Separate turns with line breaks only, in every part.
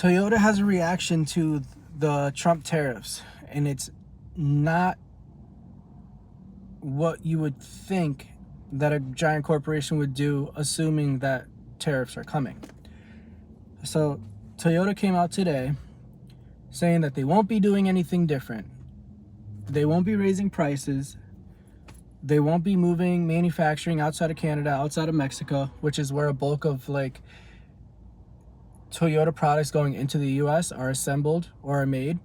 Toyota has a reaction to the Trump tariffs, and it's not what you would think that a giant corporation would do, assuming that tariffs are coming. So Toyota came out today saying that they won't be doing anything different. They won't be raising prices. They won't be moving manufacturing outside of Canada, outside of Mexico, which is where a bulk of Toyota products going into the US are assembled or are made.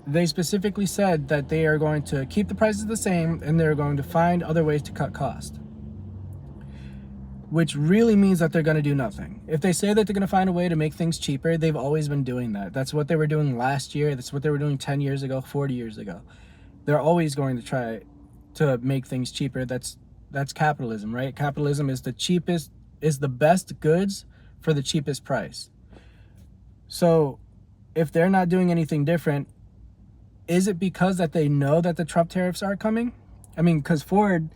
They specifically said that they are going to keep the prices the same and they're going to find other ways to cut cost, which really means that they're going to do nothing. If they say that they're going to find a way to make things cheaper, they've always been doing that. That's what they were doing last year. That's what they were doing 10 years ago, 40 years ago. They're always going to try to make things cheaper. That's capitalism, right? Capitalism is the best goods for the cheapest price. So if they're not doing anything different, is it because that they know that the Trump tariffs are coming? I mean, because Ford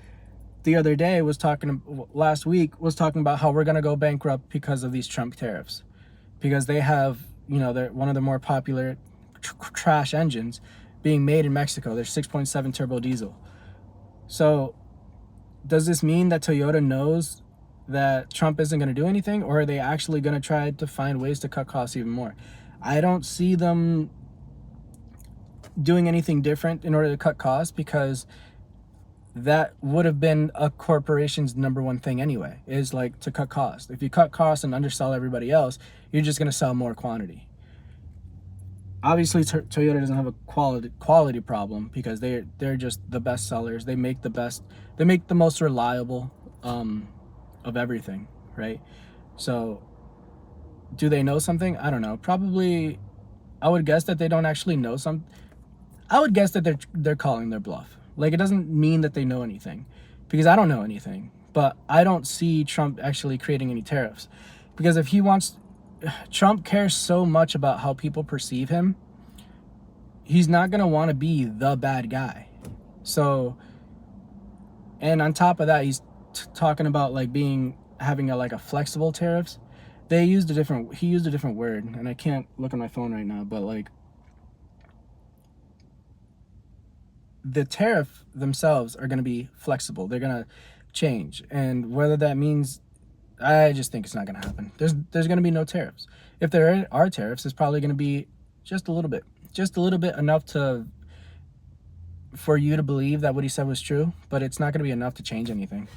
the other day last week was talking about how we're going to go bankrupt because of these Trump tariffs, because they have, they're one of the more popular trash engines being made in Mexico. They're 6.7 turbo diesel. So does this mean that Toyota knows that Trump isn't going to do anything, or are they actually going to try to find ways to cut costs even more? I don't see them doing anything different in order to cut costs, because that would have been a corporation's number one thing anyway, is to cut costs. If you cut costs and undersell everybody else, you're just going to sell more quantity. Obviously, Toyota doesn't have a quality problem, because they're just the best sellers. They make the most reliable of everything, right? So do they know something? I don't know. Probably, I would guess that they don't actually know something. I would guess that they're calling their bluff. It doesn't mean that they know anything, because I don't know anything. But I don't see Trump actually creating any tariffs, because if Trump cares so much about how people perceive him, he's not going to want to be the bad guy. So, and on top of that, he's talking about having a flexible tariffs. He used a different word, and I can't look at my phone right now, but the tariff themselves are going to be flexible. They're going to change. And whether that means, I just think it's not going to happen. There's going to be no tariffs. If there are tariffs, it's probably going to be just a little bit enough for you to believe that what he said was true, but it's not going to be enough to change anything.